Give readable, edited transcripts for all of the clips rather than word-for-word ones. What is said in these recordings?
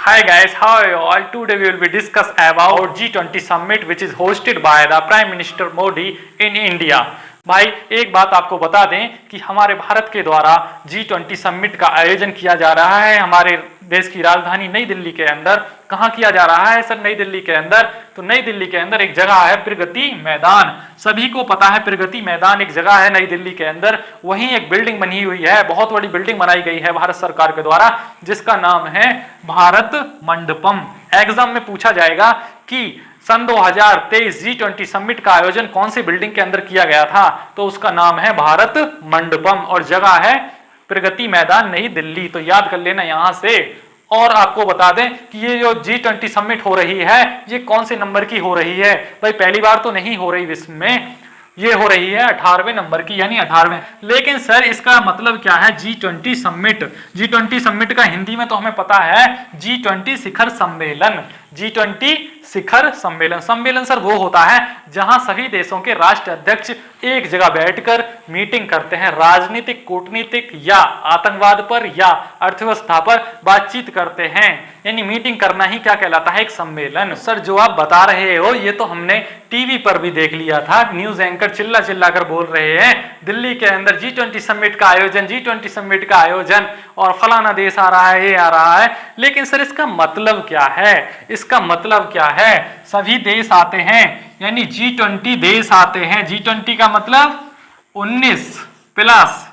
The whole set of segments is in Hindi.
Hi guys, how are you all? Today we will be discuss about G20 summit which is hosted by the Prime Minister Modi in India. भाई एक बात आपको बता दें कि हमारे भारत के द्वारा G20 समिट का आयोजन किया जा रहा है हमारे देश की राजधानी नई दिल्ली के अंदर। कहाँ किया जा रहा है सर? नई दिल्ली के अंदर। तो नई दिल्ली के अंदर एक जगह है प्रगति मैदान, सभी को पता है प्रगति मैदान एक जगह है नई दिल्ली के अंदर। वहीं एक बिल्डिंग बनी हुई है, बहुत बड़ी बिल्डिंग बनाई गई है भारत सरकार के द्वारा जिसका नाम है भारत मंडपम। एग्जाम में पूछा जाएगा कि सन 2023 G20 समिट का आयोजन कौन सी बिल्डिंग के अंदर किया गया था, तो उसका नाम है भारत मंडपम और जगह है प्रगति मैदान नई दिल्ली। तो याद कर लेना यहां से। और आपको बता दें कि ये जो G20 समिट हो रही है ये कौन से नंबर की हो रही है? भाई पहली बार तो नहीं हो रही विश्व में, ये हो रही है 18वें नंबर की, यानी 18वें। लेकिन सर इसका मतलब क्या है G20 समिट? G20 समिट का हिंदी में तो हमें पता है G20 शिखर सम्मेलन। G20 शिखर सम्मेलन, सम्मेलन सर वो होता है जहां सभी देशों के राष्ट्र अध्यक्ष एक जगह बैठकर मीटिंग करते हैं, राजनीतिक, कूटनीतिक या आतंकवाद पर या अर्थव्यवस्था पर बातचीत करते हैं। यानी मीटिंग करना ही क्या कहलाता है? एक सम्मेलन। सर जो आप बता रहे हो ये तो हमने टीवी पर भी देख लिया था, न्यूज एंकर चिल्ला चिल्ला कर बोल रहे हैं दिल्ली के अंदर G20 समिट का आयोजन, G20 समिट का आयोजन और फलाना देश आ रहा है, ये आ रहा है। लेकिन सर इसका मतलब क्या है? इसका मतलब क्या है? सभी देश आते हैं यानी G20 देश आते हैं। G20 का मतलब 19 प्लस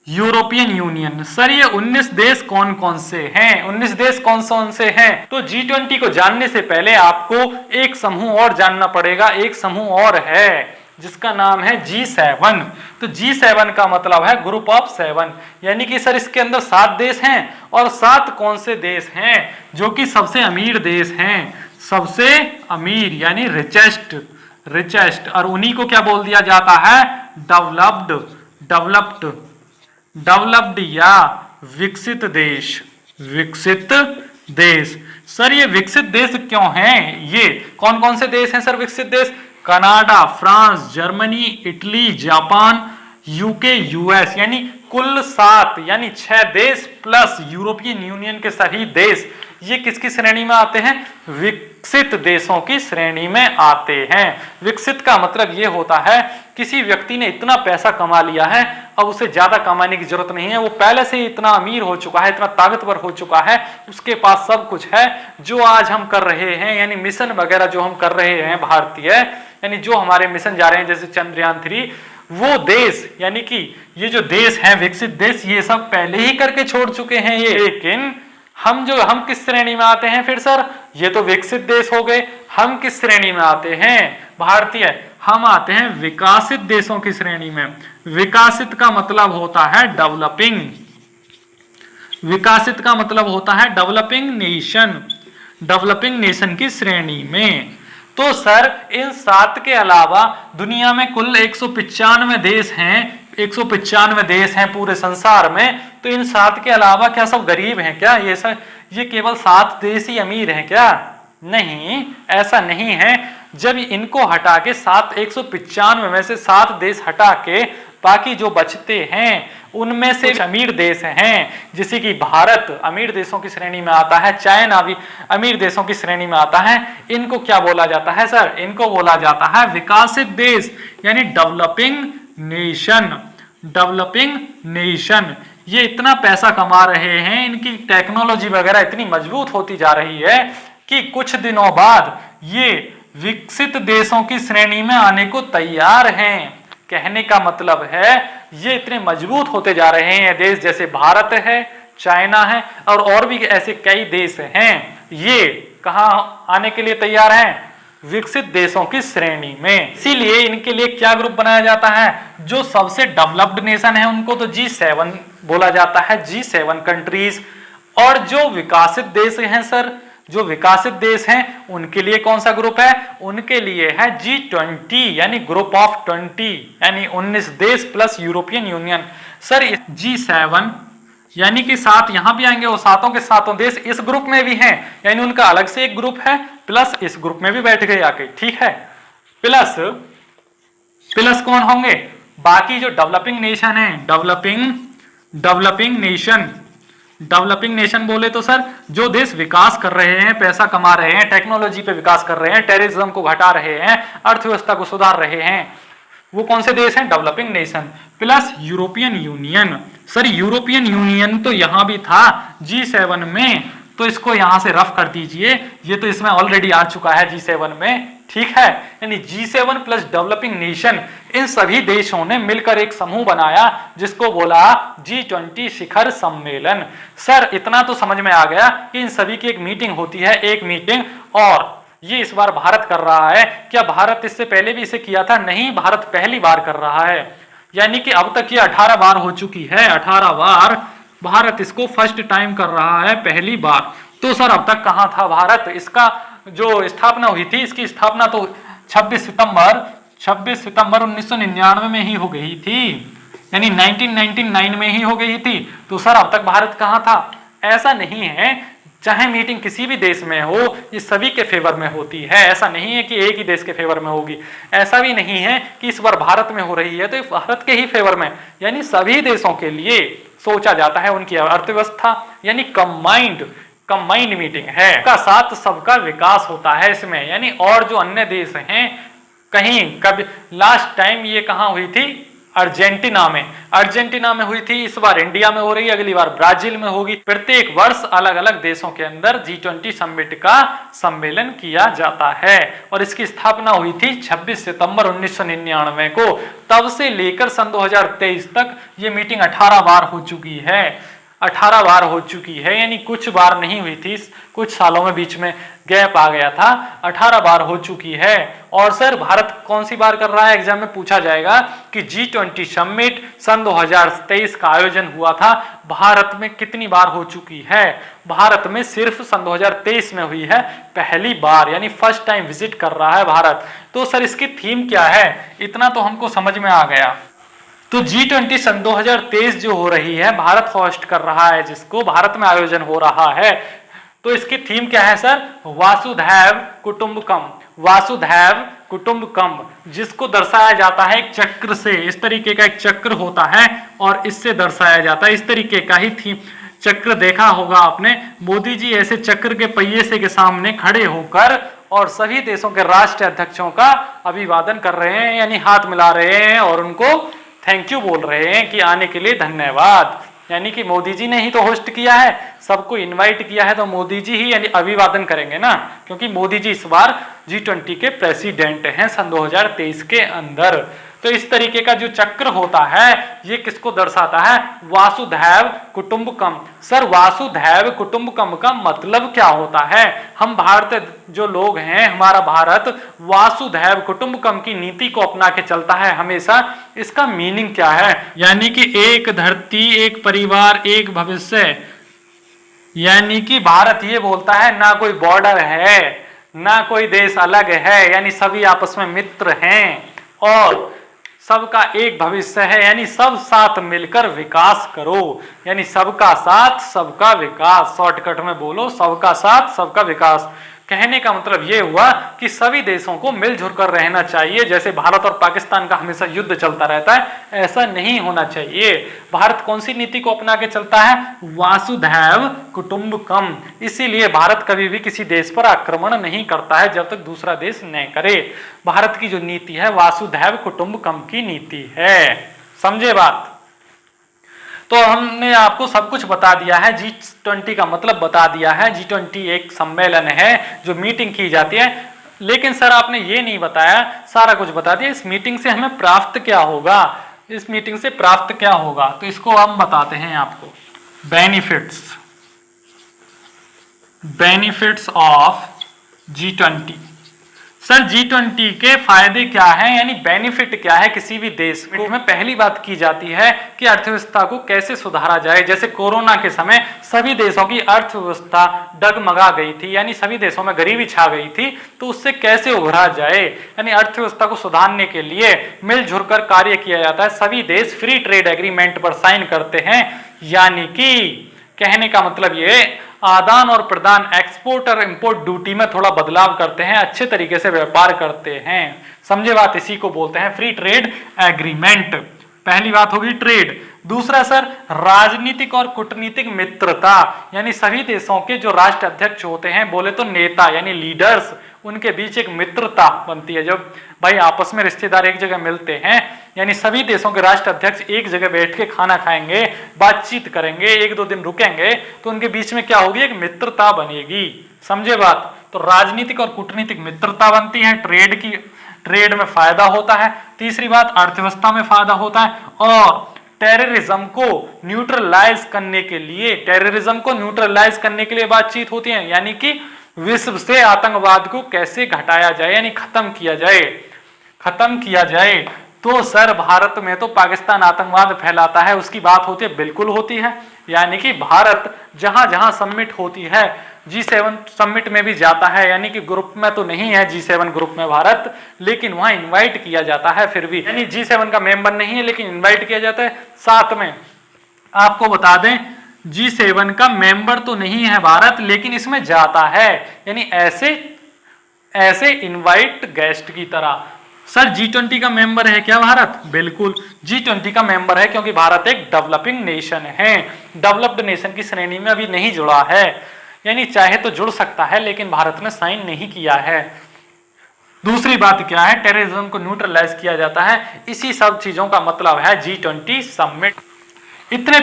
यूरोपियन यूनियन। सर ये 19 देश कौन कौन से हैं? 19 देश कौन कौन से हैं? तो G20 को जानने से पहले आपको एक समूह और जानना पड़ेगा। एक समूह और है जिसका नाम है G7। तो G7 का मतलब है ग्रुप ऑफ 7, यानी कि सर इसके अंदर 7 देश हैं। और 7 कौन से देश हैं? जो कि सबसे अमीर देश हैं, सबसे अमीर यानी रिचेस्ट। और उन्हीं को क्या बोल दिया जाता है? डेवलप्ड या विकसित देश। विकसित देश। सर ये विकसित देश क्यों हैं? ये कौन कौन से देश हैं सर विकसित देश? Canada, France, Germany, Italy, Japan, UK, US, यानी कुल 7 यानी 6 देश प्लस यूरोपियन यूनियन के सभी देश। ये किसकी श्रेणी में आते हैं? विकसित देशों की श्रेणी में आते हैं। विकसित का मतलब ये होता है किसी व्यक्ति ने इतना पैसा कमा लिया है, अब उसे ज्यादा कमाने की जरूरत नहीं है, वो पहले से इतना अमीर हो चुका है, इतना ताकतवर हो चुका है, उसके पास सब कुछ है। जो आज हम कर रहे हैं यानी मिशन वगैरह जो हम कर रहे हैं भारतीय, यानी जो हमारे मिशन जा रहे हैं जैसे चंद्रयान 3, वो देश यानी कि ये जो देश हैं विकसित देश ये सब पहले ही करके छोड़ चुके हैं ये। लेकिन हम किस श्रेणी में आते हैं फिर सर? ये तो विकसित देश हो गए, हम किस श्रेणी में आते हैं? भारतीय, हम आते हैं विकासित देशों की श्रेणी में। विकासित का मतलब होता है डेवलपिंग। विकासित का मतलब होता है डेवलपिंग नेशन की श्रेणी में। तो सर इन 7 के अलावा दुनिया में कुल 195 देश हैं, 195 देश हैं पूरे संसार में। तो इन 7 के अलावा क्या सब गरीब हैं क्या? ये केवल 7 देश ही अमीर हैं क्या? नहीं, ऐसा नहीं है। जब इनको हटा के 195 में से 7 देश हटा के बाकी जो बचते हैं उनमें से अमीर देश हैं, जैसे कि भारत अमीर देशों की श्रेणी में आता है, चाइना भी अमीर देशों की श्रेणी में आता है। इनको क्या बोला जाता है सर? इनको बोला जाता है विकसित देश यानी डेवलपिंग नेशन। ये इतना पैसा कमा रहे हैं, इनकी टेक्नोलॉजी वगैरह इतनी मजबूत होती जा रही है कि कुछ दिनों बाद ये विकसित देशों की श्रेणी में आने को तैयार हैं। कहने का मतलब है ये इतने मजबूत होते जा रहे हैं देश, जैसे भारत है, चाइना है और भी ऐसे कई देश हैं। ये कहां आने के लिए तैयार हैं? विकसित देशों की श्रेणी में। इसीलिए इनके लिए क्या ग्रुप बनाया जाता है? जो सबसे डेवलप्ड नेशन है उनको तो G7 बोला जाता है, G7 कंट्रीज। और जो विकसित देश हैं सर, जो विकसित देश हैं उनके लिए कौन सा ग्रुप है? उनके लिए है G20 यानी ग्रुप ऑफ 20 यानी 19 देश plus European union. Sir G7 यानी कि 7 यहां भी आएंगे और 7 के 7 देश इस ग्रुप में भी हैं, यानी उनका अलग से एक ग्रुप है प्लस इस ग्रुप में भी बैठ गए आके, ठीक है। प्लस कौन होंगे? बाकी जो डेवलपिंग नेशन है, डेवलपिंग नेशन डेवलपिंग नेशन बोले तो सर जो देश विकास कर रहे हैं, पैसा कमा रहे हैं, टेक्नोलॉजी पे विकास कर रहे हैं, टेररिज्म को घटा रहे हैं, अर्थव्यवस्था को सुधार रहे हैं, वो कौन से देश हैं? Developing nation. Plus European union. Sir European union तो यहां भी था G7 में, तो इसको यहां से रफ कर दीजिए, ये तो इसमें ऑलरेडी आ चुका है G7 में, ठीक है। यानी G7 प्लस डेवलपिंग नेशन, इन सभी देशों ने मिलकर एक समूह बनाया जिसको बोला G20 शिखर सम्मेलन। सर इतना तो समझ में आ गया कि इन सभी की एक मीटिंग होती है, एक मीटिंग, और ये इस बार भारत कर रहा है। क्या भारत इससे पहले भी इसे किया था? नहीं, भारत पहली बार कर रहा है। यानी कि अब तक ये 18 बार हो चुकी है, 18 बार भारत इसको फर्स्ट टाइम कर रहा है, पहली बार। तो सर अब तक कहाँ था भारत? इसका जो स्थापना हुई थी, इसकी स्थापना तो 26 सितंबर 1999 में ही हो गई थी, यानी 1999 में ही हो गई थी। तो सर अब तक भारत कहाँ था? ऐसा नहीं है, चाहे मीटिंग किसी भी देश में हो, ये सभी के फेवर में होती है। ऐसा नहीं है कि एक ही देश के फेवर में होगी, ऐसा भी नहीं है कि इस बार भारत में हो रही है तो भारत के ही फेवर में, यानी सभी देशों के लिए सोचा जाता है, उनकी अर्थव्यवस्था, यानी कंबाइंड मीटिंग है। सबका साथ सबका विकास होता है इसमें, यानी और जो अन्य देश हैं, कहीं कभी लास्ट टाइम ये कहाँ हुई थी? अर्जेंटीना में हुई थी, इस बार इंडिया में हो रही है, अगली बार ब्राजील में होगी। प्रत्येक वर्ष अलग अलग देशों के अंदर G20 समिट का सम्मेलन किया जाता है और इसकी स्थापना हुई थी 26 सितंबर 1999 को। तब से लेकर सन 2023 तक ये मीटिंग 18 बार हो चुकी है, 18 बार हो चुकी है, यानी कुछ बार नहीं हुई थी, कुछ सालों में बीच में गैप आ गया था, 18 बार हो चुकी है। और सर भारत कौन सी बार कर रहा है? एग्जाम में पूछा जाएगा कि G20 समिट सन 2023 का आयोजन हुआ था, भारत में कितनी बार हो चुकी है? भारत में सिर्फ सन 2023 में हुई है, पहली बार, यानी फर्स्ट टाइम विजिट कर रहा है भारत। तो सर इसकी थीम क्या है? इतना तो हमको समझ में आ गया। तो G20 सन 2023 जो हो रही है, भारत होस्ट कर रहा है, जिसको भारत में आयोजन हो रहा है, तो इसकी थीम क्या है सर? वासुधैव कुटुंबकम। वासुधैव कुटुंबकम, जिसको दर्शाया जाता है एक चक्र से, इस तरीके का एक चक्र होता है और इससे दर्शाया जाता है, इस तरीके का ही थीम। चक्र देखा होगा आपने, मोदी जी ऐसे चक्र के पहिए से के सामने खड़े होकर और सभी देशों के राष्ट्र अध्यक्षों का अभिवादन कर रहे हैं, यानी हाथ मिला रहे हैं और उनको थैंक यू बोल रहे हैं कि आने के लिए धन्यवाद। यानी कि मोदी जी ने ही तो होस्ट किया है, सबको इनवाइट किया है, तो मोदी जी ही यानी अभिवादन करेंगे ना, क्योंकि मोदी जी इस बार G20 के प्रेसिडेंट हैं सन 2023 के अंदर। तो इस तरीके का जो चक्र होता है ये किसको दर्शाता है? वासुधैव कुटुंबकम। सर वासुधैव कुटुंबकम का मतलब क्या होता है? हम भारतीय जो लोग हैं, हमारा भारत वासुधैव कुटुंबकम की नीति को अपना के चलता है हमेशा। इसका मीनिंग क्या है? यानी कि एक धरती, एक परिवार, एक भविष्य। यानी कि भारत ये बोलता है ना कोई बॉर्डर है, ना कोई देश अलग है, यानी सभी आपस में मित्र हैं और सबका एक भविष्य है, यानी सब साथ मिलकर विकास करो, यानी सबका साथ सबका विकास। शॉर्टकट में बोलो, सबका साथ सबका विकास। कहने का मतलब ये हुआ कि सभी देशों को मिलजुल कर रहना चाहिए। जैसे भारत और पाकिस्तान का हमेशा युद्ध चलता रहता है, ऐसा नहीं होना चाहिए। भारत कौन सी नीति को अपना के चलता है? वासुधैव कुटुंबकम। इसीलिए भारत कभी भी किसी देश पर आक्रमण नहीं करता है जब तक दूसरा देश न करे। भारत की जो नीति है वासुधैव कुटुंबकम की नीति है। समझे बात? तो हमने आपको सब कुछ बता दिया है, G20 का मतलब बता दिया है। G20 एक सम्मेलन है जो मीटिंग की जाती है, लेकिन सर आपने ये नहीं बताया, सारा कुछ बता दिया, इस मीटिंग से हमें प्राप्त क्या होगा? इस मीटिंग से प्राप्त क्या होगा? तो इसको हम बताते हैं आपको। Benefits of G20। Sir G20 के फायदे क्या हैं, यानी बेनिफिट क्या है किसी भी देश को? में पहली बात की जाती है कि अर्थव्यवस्था को कैसे सुधारा जाए। जैसे कोरोना के समय सभी देशों की अर्थव्यवस्था डगमगा गई थी, यानी सभी देशों में गरीबी छा गई थी, तो उससे कैसे उभरा जाए, यानी अर्थव्यवस्था को सुधारने के लिए मिलजुल कर कार्य किया जाता है। सभी देश फ्री ट्रेड एग्रीमेंट पर साइन करते हैं, यानी कि कहने का मतलब ये आदान और प्रदान, एक्सपोर्ट और इंपोर्ट ड्यूटी में थोड़ा बदलाव करते हैं, अच्छे तरीके से व्यापार करते हैं। समझे बात? इसी को बोलते हैं फ्री ट्रेड एग्रीमेंट। पहली बात होगी ट्रेड। दूसरा सर राजनीतिक और कूटनीतिक मित्रता, यानी सभी देशों के जो राष्ट्र अध्यक्ष होते हैं, बोले तो नेता यानी लीडर्स, उनके बीच एक मित्रता बनती है। जब भाई आपस में रिश्तेदार एक जगह मिलते हैं, यानी सभी देशों के राष्ट्र अध्यक्ष एक जगह बैठ के खाना खाएंगे, बातचीत करेंगे, एक दो दिन रुकेंगे, तो उनके बीच में क्या होगी, एक मित्रता बनेगी। समझे बात? तो राजनीतिक और कूटनीतिक मित्रता बनती है, ट्रेड में फायदा होता है। तीसरी बात, अर्थव्यवस्था में फायदा होता है। और टेररिज्म को न्यूट्रलाइज करने के लिए बातचीत होती है, यानी कि विश्व से आतंकवाद को कैसे घटाया जाए, यानी खत्म किया जाए। तो सर भारत में तो पाकिस्तान आतंकवाद फैलाता है, उसकी बात होती है, बिल्कुल होती है। यानी कि भारत जहां जहां समिट होती है, G7 समिट में भी जाता है, यानी कि ग्रुप में तो नहीं है G7 ग्रुप में भारत, लेकिन वहां इनवाइट किया जाता है फिर भी, यानी G7 का मेंबर नहीं है लेकिन इनवाइट किया जाता है। साथ में आपको बता दें, G7 का मेंबर तो नहीं है भारत, लेकिन इसमें जाता है, यानी ऐसे इनवाइट गेस्ट की तरह। सर G20 का मेंबर है क्या भारत? बिल्कुल G20 का मेंबर है, क्योंकि भारत एक डेवलपिंग नेशन है, डेवलप्ड नेशन की श्रेणी में अभी नहीं जुड़ा है, यानी चाहे तो जुड़ सकता है, लेकिन भारत ने साइन नहीं किया है। दूसरी बात क्या है, टेररिज्म को न्यूट्रलाइज किया जाता है। इसी सब चीजों का मतलब है G20 समिट। इतने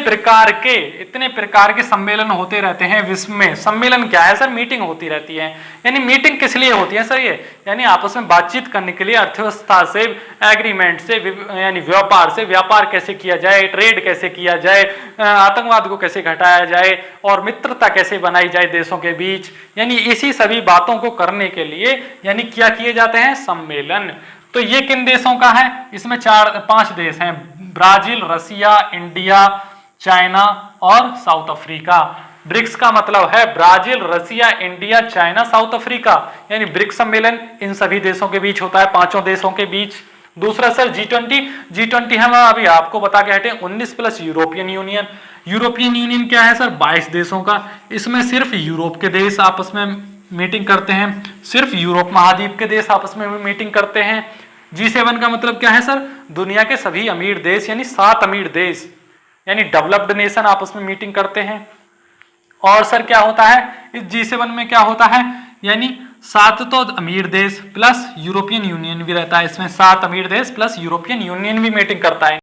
प्रकार के सम्मेलन होते रहते हैं विश्व में। सम्मेलन क्या है सर? मीटिंग होती रहती है। यानी मीटिंग किस लिए होती है सर? ये यानी आपस में बातचीत करने के लिए, अर्थव्यवस्था से, एग्रीमेंट से, यानी व्यापार कैसे किया जाए, ट्रेड कैसे किया जाए, आतंकवाद को कैसे घटाया जाए, और मित्रता कैसे बनाई जाए देशों के बीच, यानी इसी सभी बातों को करने के लिए यानी क्या किए जाते हैं? सम्मेलन। तो ये किन देशों का है? इसमें 4-5 देश हैं, ब्राजील, रसिया, इंडिया, चाइना और साउथ अफ्रीका। ब्रिक्स का मतलब है ब्राजील, रसिया, इंडिया, चाइना, साउथ अफ्रीका, यानी ब्रिक्स सम्मेलन इन सभी देशों के बीच होता है, 5 देशों के बीच। दूसरा सर G20 हम अभी आपको बता के हटे 19 प्लस यूरोपियन यूनियन क्या है सर? 22 देशों का। इसमें सिर्फ यूरोप के देश आपस में मीटिंग करते हैं, सिर्फ यूरोप महाद्वीप के देश आपस में भी मीटिंग करते हैं। G7 का मतलब क्या है सर? दुनिया के सभी अमीर देश, यानी 7 अमीर देश, यानी डेवलप्ड नेशन आपस में मीटिंग करते हैं। और सर क्या होता है इस G7 में? क्या होता है, यानी 7 तो अमीर देश प्लस यूरोपियन यूनियन भी रहता है, इसमें 7 अमीर देश प्लस यूरोपियन यूनियन भी मीटिंग करता है।